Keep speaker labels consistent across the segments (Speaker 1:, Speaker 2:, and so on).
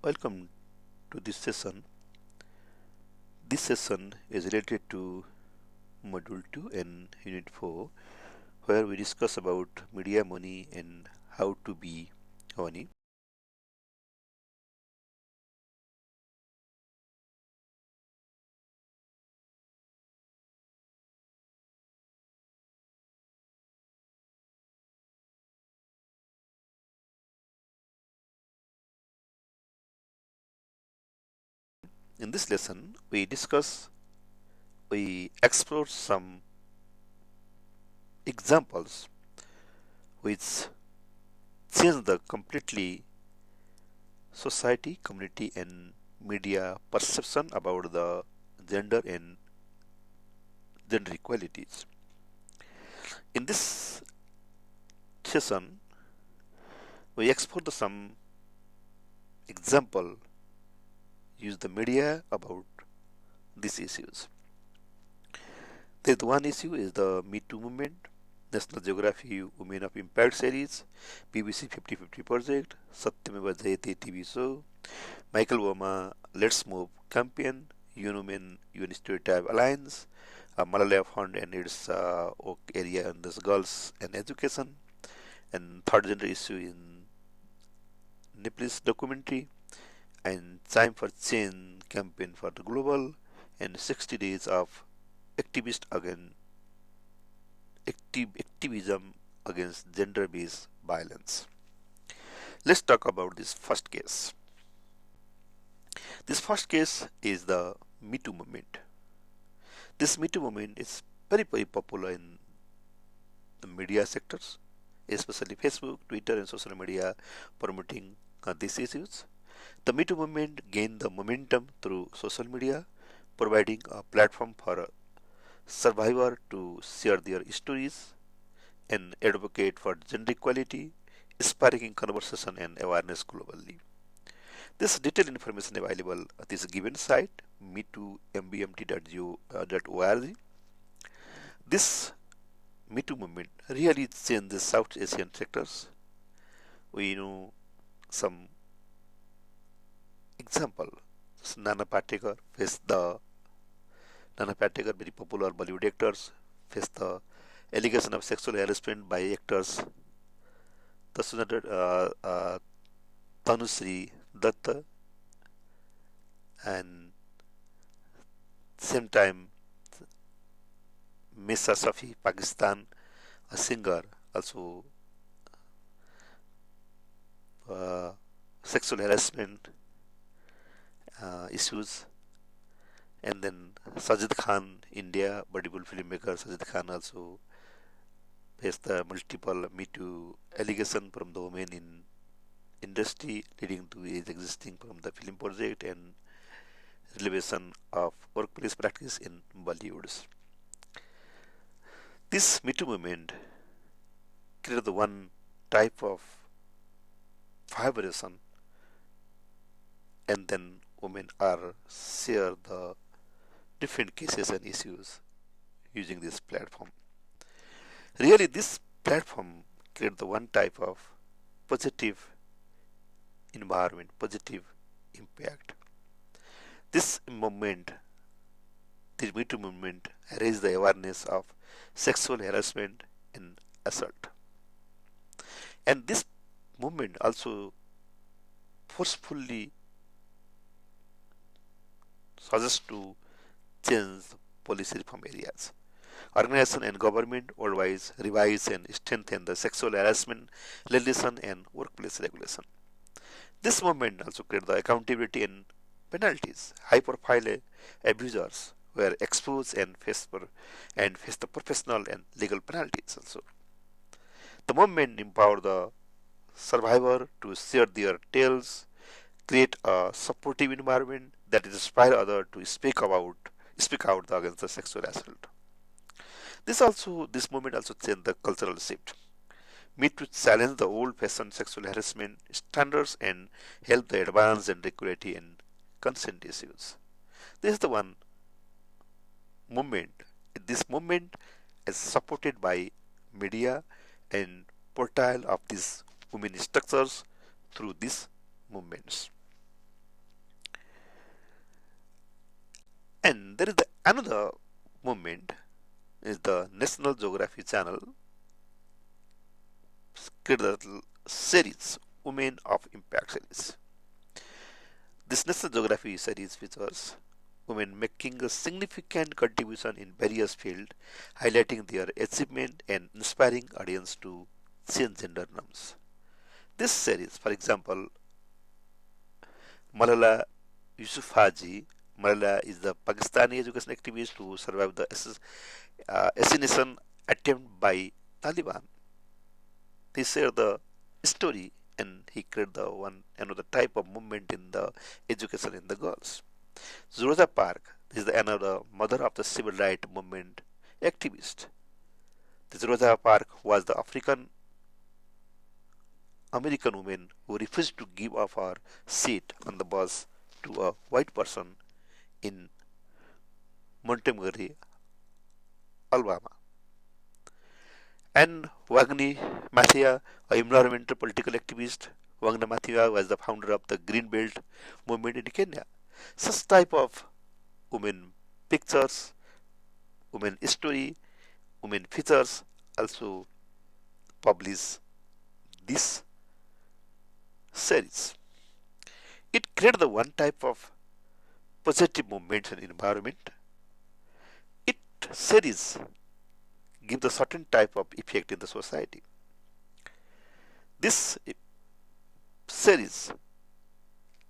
Speaker 1: Welcome to this session. This session is related to Module 2 and Unit 4, where we discuss about media money and how to be money. In this lesson, we explore some examples which change the completely society, community, and media perception about the gender and gender equalities. In this session, we explore some example use the media about these issues. The one issue is the Me Too movement, National Geography Women of Impact series, BBC 50-50 project, Satyameva Jayate TV show, Michael Obama Let's Move campaign, UN Women UN Stereotype Alliance, Malalaya Fund and its work area in this girls and education, and third gender issue in Nepalese documentary, and Time for Change campaign for the global, and 60 days of activism against gender-based violence. Let's talk about this first case. This first case is the Me Too movement. This Me Too movement is very popular in the media sectors, especially Facebook, Twitter, and social media promoting these issues. The Me Too movement gained the momentum through social media, providing a platform for a survivor to share their stories and advocate for gender equality, sparking conversation and awareness globally. This detailed information available at this given site, me2mbmt.org. This Me Too movement really changed the South Asian sectors. We know some example. Nana Patekar faced the Nana Patekar, very popular Bollywood actors, faced the allegation of sexual harassment by actors Tanushree Datta, and same time Misa Safi, Pakistan, a singer, also sexual harassment issues. And then Sajid Khan, India, Bollywood filmmaker Sajid Khan also faced the multiple Me Too allegation from the women in industry, leading to his existing from the film project and relevation of workplace practice in Bollywood. This Me Too movement created the one type of vibration, and then women are share the different cases and issues using this platform. Really, this platform created the one type of positive environment, positive impact. This movement, the Me Too movement, raised the awareness of sexual harassment and assault. And this movement also forcefully suggests to change policy reform areas. Organization and government worldwide revise and strengthen the sexual harassment legislation and workplace regulation. This movement also created the accountability and penalties. High-profile abusers were exposed and faced the professional and legal penalties also. The movement empowered the survivor to share their tales, create a supportive environment that inspire others to speak out against the sexual assault. This movement also changed the cultural shift. Meet to challenge the old-fashioned sexual harassment standards and help the advance gender equality and consent issues. This is the one movement. This movement is supported by media and portrayal of these women structures through these movements. And there is another movement is the National Geography Channel created the series Women of Impact series. This National Geography series features women making a significant contribution in various fields, highlighting their achievement and inspiring audience to change gender norms. This series, for example, Malala Yousafzai, Malala is the Pakistani education activist who survived the assassination attempt by Taliban. He shared the story and he created the one another type of movement in the education in the girls. Rosa Parks is another mother of the civil rights movement activist. This Rosa Parks was the African American woman who refused to give up her seat on the bus to a white person in Montgomery, Alabama. And Wagner Maathai, an environmental political activist, Wagner Maathai was the founder of the Green Belt movement in Kenya. Such type of women pictures, women history, women features also publish this series. It creates the one type of positive movement in environment. It series give the certain type of effect in the society. This series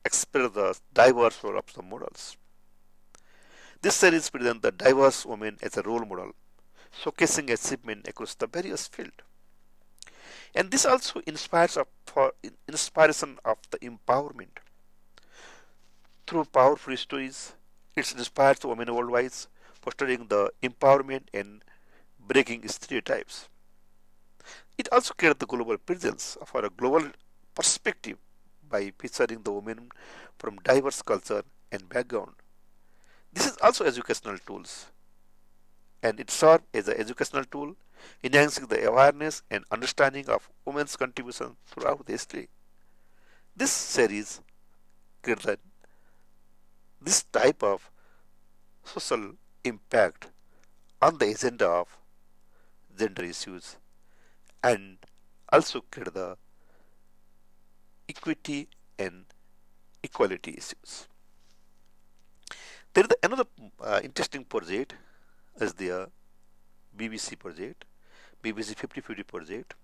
Speaker 1: explore the diverse role of the models. This series presents the diverse women as a role model, showcasing achievement across the various fields. And this also inspires for inspiration of the empowerment. Through powerful stories, it inspires women worldwide, fostering the empowerment and breaking stereotypes. It also creates the global presence for a global perspective by featuring the women from diverse culture and background. This is also educational tools and it serves as an educational tool enhancing the awareness and understanding of women's contribution throughout the history. This series creates this type of social impact on the agenda of gender issues and also create the equity and equality issues. There is another interesting project is the BBC project, BBC 50/50 project.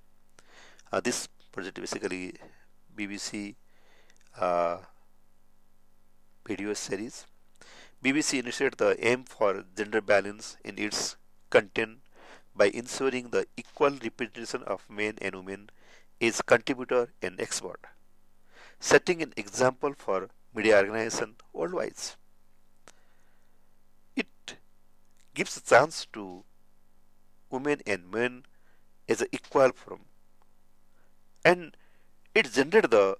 Speaker 1: This project basically BBC uh, video series. BBC initiated the aim for gender balance in its content by ensuring the equal representation of men and women is contributor and expert, setting an example for media organization worldwide. It gives a chance to women and men as an equal forum, and it generated the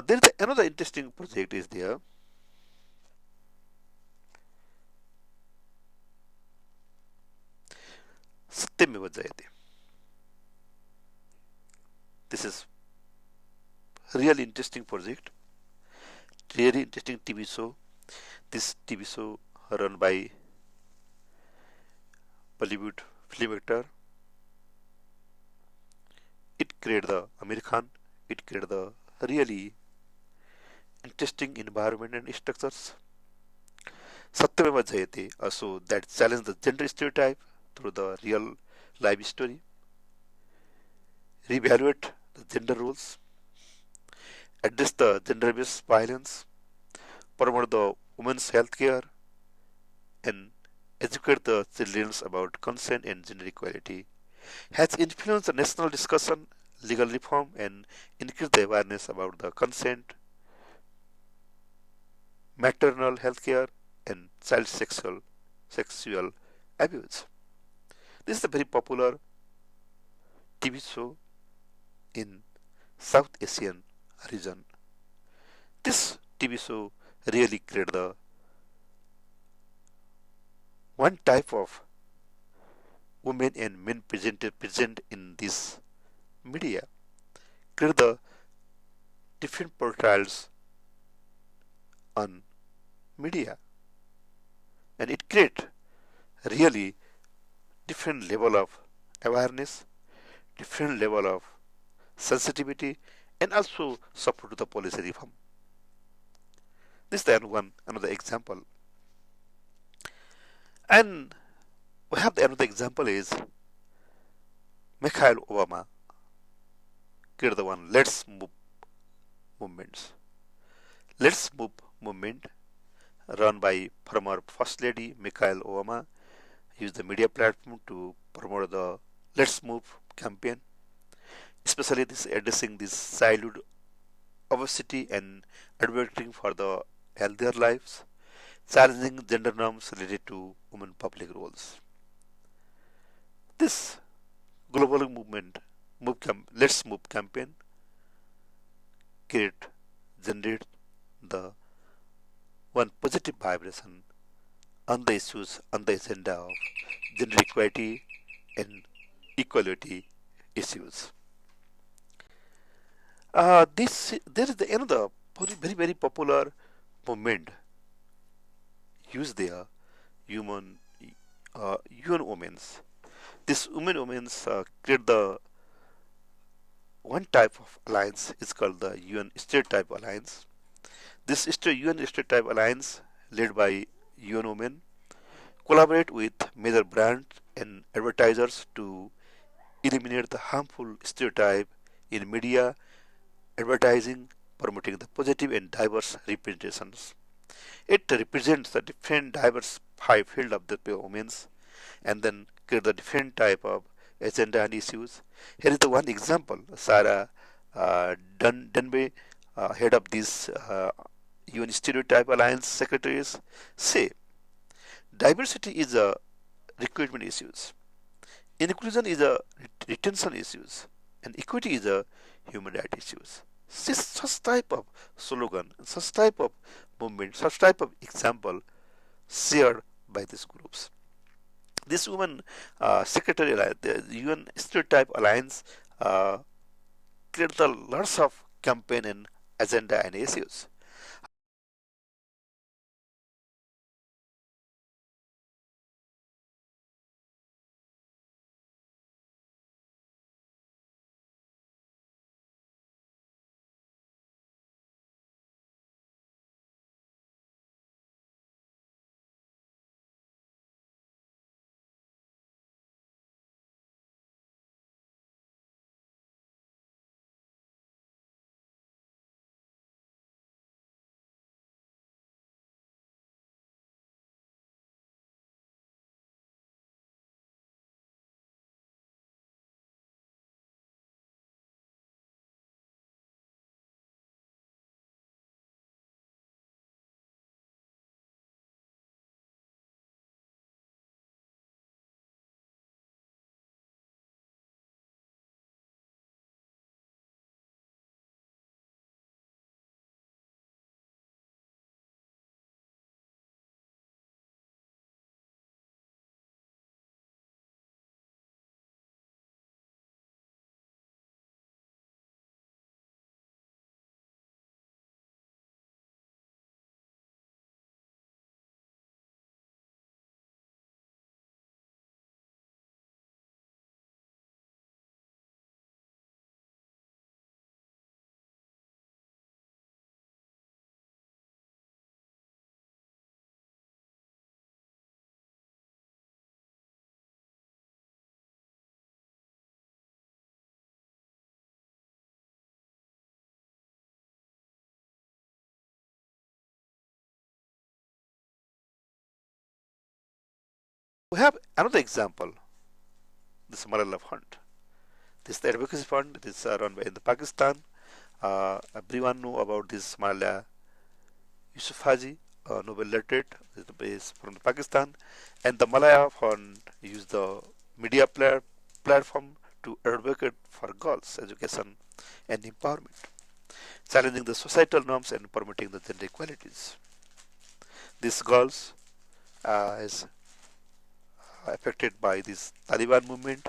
Speaker 1: there is another interesting project is there. सत्यमेव जयते. This is really interesting project, really interesting TV show. This TV show run by Bollywood film actor. It created the American. It created the really interesting environment and structures. Satyameva Jayate also that challenge the gender stereotype through the real life story, reevaluate the gender roles, address the gender-based violence, promote the women's health care, and educate the children about consent and gender equality, has influenced the national discussion, legal reform, and increased the awareness about the consent, maternal health care, and child sexual abuse. This is a very popular TV show in South Asian region. This TV show really created the one type of women and men present in this media, create the different portrayals on media, and it create really different level of awareness, different level of sensitivity, and also support to the policy reform. This is the one another example, and we have the another example is Mikhail Obama created the one Let's Move movements. Let's Move movement run by former First Lady Mikhail Obama used the media platform to promote the Let's Move campaign, especially this addressing this childhood obesity and advocating for the healthier lives, challenging gender norms related to women public roles. This global movement, Let's Move campaign, create generate the one positive vibration on the issues on the agenda of gender equality and equality issues. This there is another very popular movement used there, human UN women's. This women's create the one type of alliance is called the UN Stereotype Alliance. This UN Stereotype Alliance led by UN women collaborate with major brands and advertisers to eliminate the harmful stereotype in media, advertising, promoting the positive and diverse representations. It represents the different diverse field of the women's and then create the different type of agenda and issues. Here is the one example. Sarah Dunby, head of this UN Stereotype Alliance secretaries, say diversity is a recruitment issues, inclusion is a retention issues, and equity is a human rights issues. Such type of slogan, such type of movement, such type of example shared by these groups. This woman secretary, the UN Stereotype Alliance, created lots of campaign and agenda and issues. We have another example, this Malala Fund. This is the advocacy fund. This is run by in the Pakistan. Everyone know about this Malala Yousafzai, Nobel laureate, is from Pakistan, and the Malaya Fund use the media platform to advocate for girls' education and empowerment, challenging the societal norms and promoting the gender equalities. These girls is affected by this Taliban movement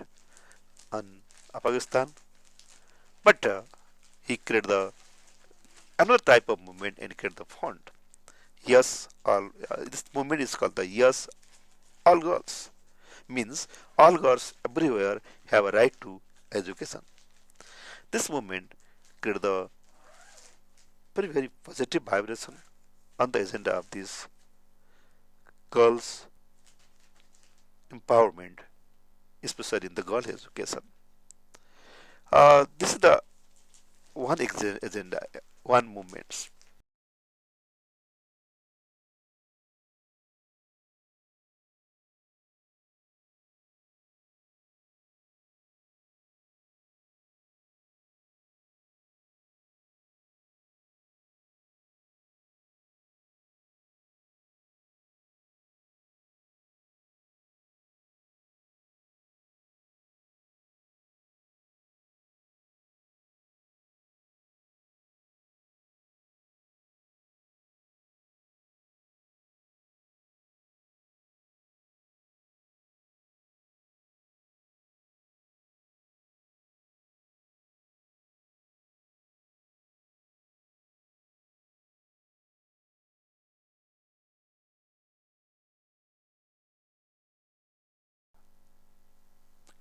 Speaker 1: in Pakistan, but he created the another type of movement and created the fund. Yes, all this movement is called the Yes All Girls. Means all girls everywhere have a right to education. This movement created the very positive vibration on the agenda of this girls empowerment, especially in the girl education. This is the one agenda, one movement.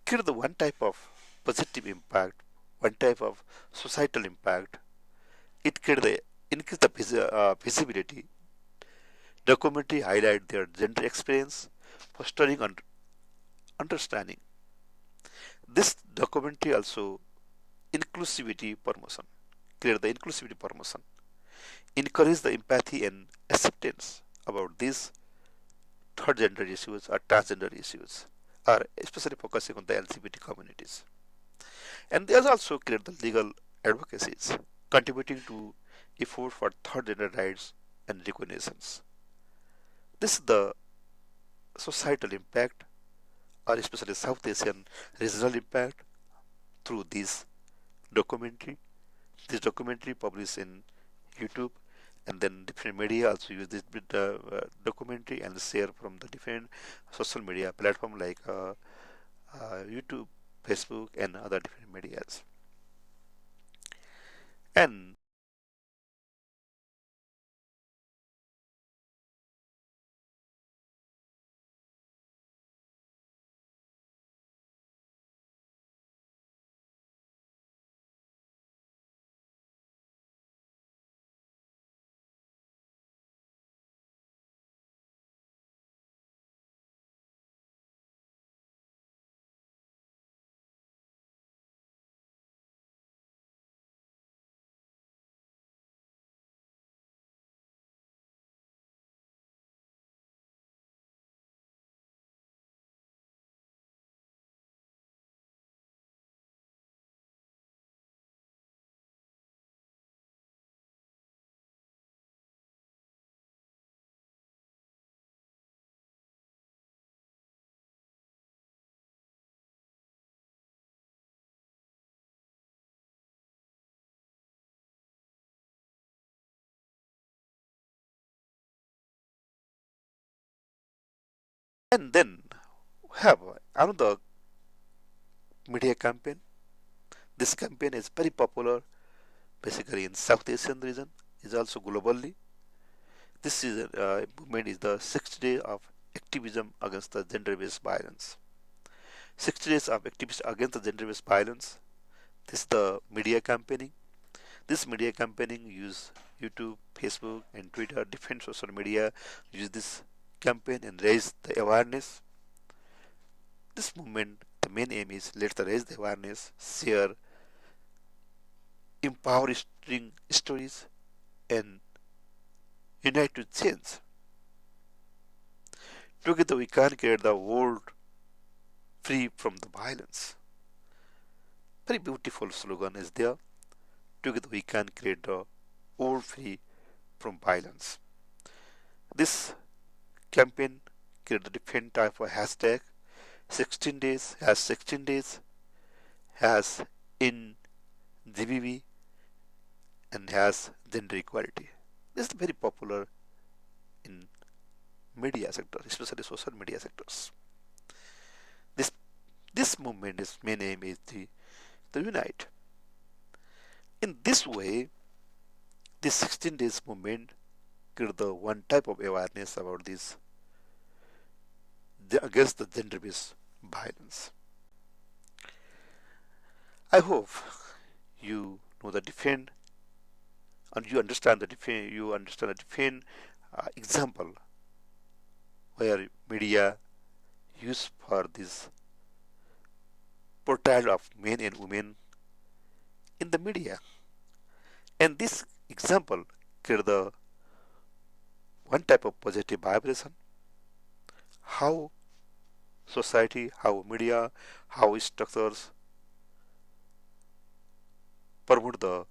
Speaker 1: Create the one type of positive impact, one type of societal impact. It create the increase the visibility. Documentary highlight their gender experience, fostering understanding. This documentary also inclusivity promotion, create the inclusivity promotion, encourage the empathy and acceptance about these third gender issues or transgender issues, or especially focusing on the LGBT communities. And they also create the legal advocacies, contributing to effort for third gender rights and recognitions. This is the societal impact, or especially South Asian regional impact through this documentary. This documentary published in YouTube, and then different media also use this documentary and share from the different social media platform like YouTube, Facebook, and other different medias. And then have another media campaign. This campaign is very popular basically in South Asian region, is also globally. This is movement is the 60 days of activism against the gender-based violence. 60 days of activism against the gender-based violence. This is the media campaigning. This media campaigning use YouTube, Facebook, and Twitter, different social media use this campaign and raise the awareness. This movement, the main aim is let the raise the awareness, share, empowering stories, and unite to change. Together we can create the world free from the violence. Very beautiful slogan is there. Together we can create the world free from violence. This campaign created a different type of hashtag. 16 days has 16 days has in GBB and has gender equality. This is very popular in media sector, especially social media sectors. This this movement is main aim is the unite. In this way, this 16 days movement create the one type of awareness about this against the gender based violence. I hope you know the different and you understand the different example where media use for this portrayal of men and women in the media. And this example create the one type of positive vibration, how society, how media, how structures promote the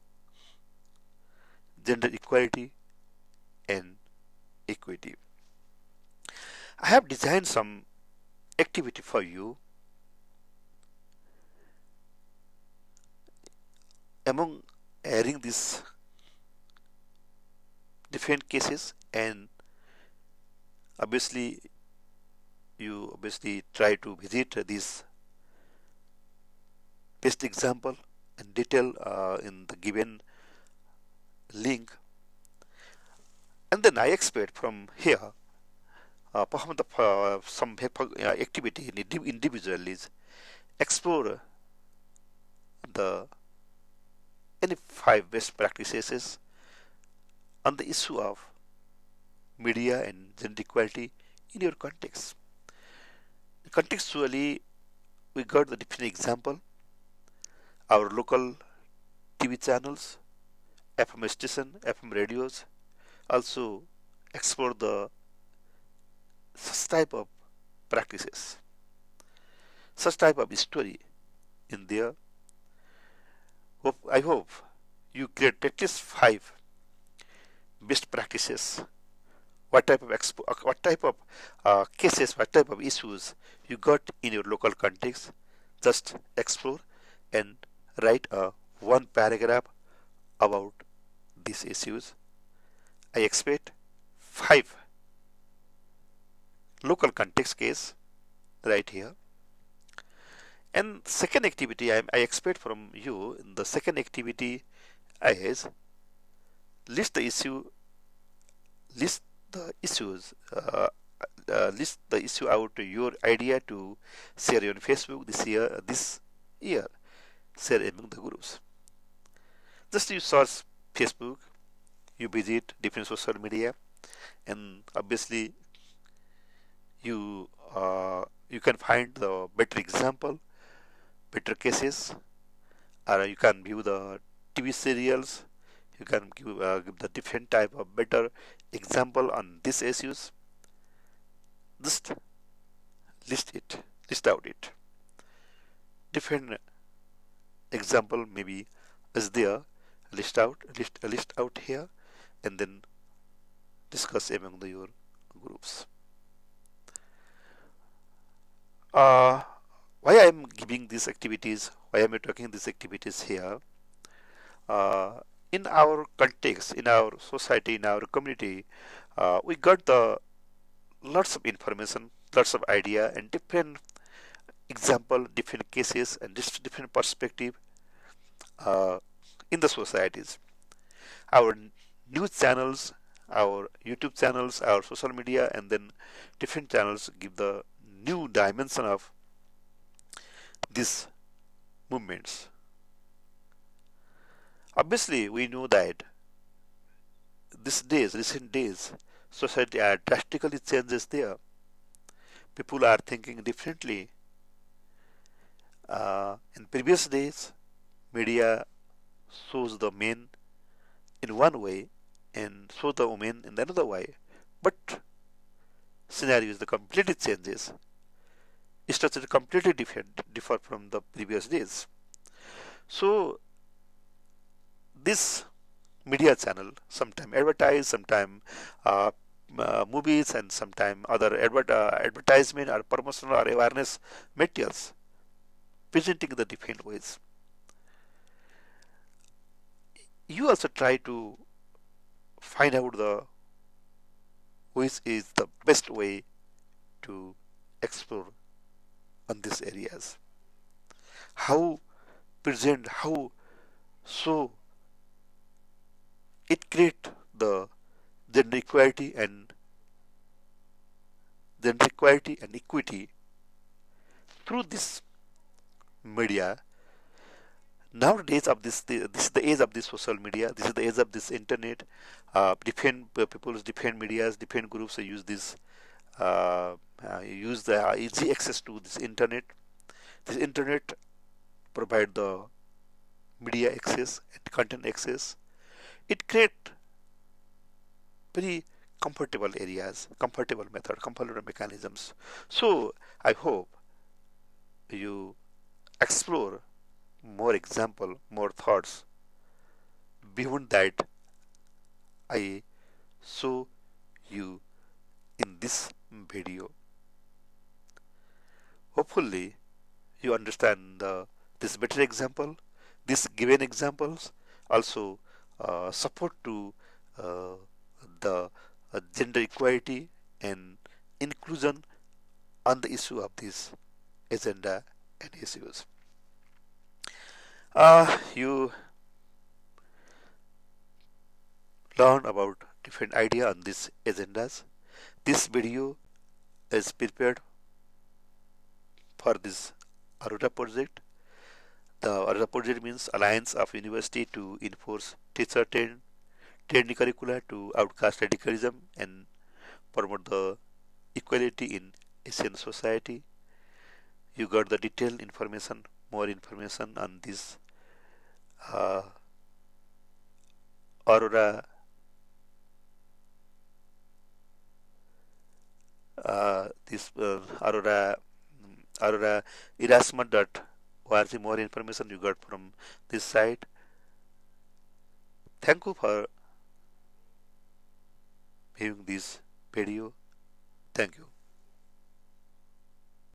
Speaker 1: gender equality and equity. I have designed some activity for you. Among airing these different cases, and obviously you try to visit this best example and detail in the given link, and then I expect from here perform the some activity in individually explore the any 5 best practices on the issue of media and gender equality in your context. Contextually, we got the different example, our local TV channels, FM station, FM radios, also explore the such type of practices, such type of story in there. I hope you create at least 5 best practices. What type of cases, what type of issues you got in your local context. Just explore and write a one paragraph about these issues. I expect 5 local context case right here. And second activity I expect from you in the second activity is list the issue, list the issues, list the issue out to your idea to share on Facebook this year, share among the groups. Just you search Facebook, you visit different social media, and obviously you can find the better example, better cases, or you can view the TV serials. You can give the different type of better example on these issues. Just list out it. Different example maybe is there. List out here, and then discuss among your groups. Why I am giving these activities? Why am I talking these activities here? In our context, in our society, in our community, we got the lots of information, lots of idea, and different example, different cases, and different perspective in the societies. Our news channels, our YouTube channels, our social media, and then different channels give the new dimension of these movements. Obviously, we know that recent days, society are drastically changes there. People are thinking differently. In previous days, media shows the men in one way and shows the women in another way. But scenario is the completely changes. Structure completely differ from the previous days. So this media channel sometime advertise, sometime uh, movies, and sometime other advertisement or promotional or awareness materials presenting the different ways. You also try to find out the which is the best way to explore on these areas. How present, how so it create the gender equality and equity through this media. Nowadays of this is the age of this social media, this is the age of this internet. Different people's different medias, different groups use this, use the easy access to this internet. This internet provide the media access and content access. It create very comfortable areas, comfortable method, comfortable mechanisms. So I hope you explore more example, more thoughts beyond that I show you in this video. Hopefully you understand this better example, these given examples also support to uh, the gender equality and inclusion on the issue of this agenda and issues. You learn about different idea on these agendas. This video is prepared for this Aurora project. The Aurora project means Alliance of University to enforce teacher training curricula to outcast radicalism and promote the equality in Asian society. You got the detailed information, more information on this uh, Aurora Aurora Aurora Erasmus.org. More information you got from this site. Thank you for viewing this video. Thank you.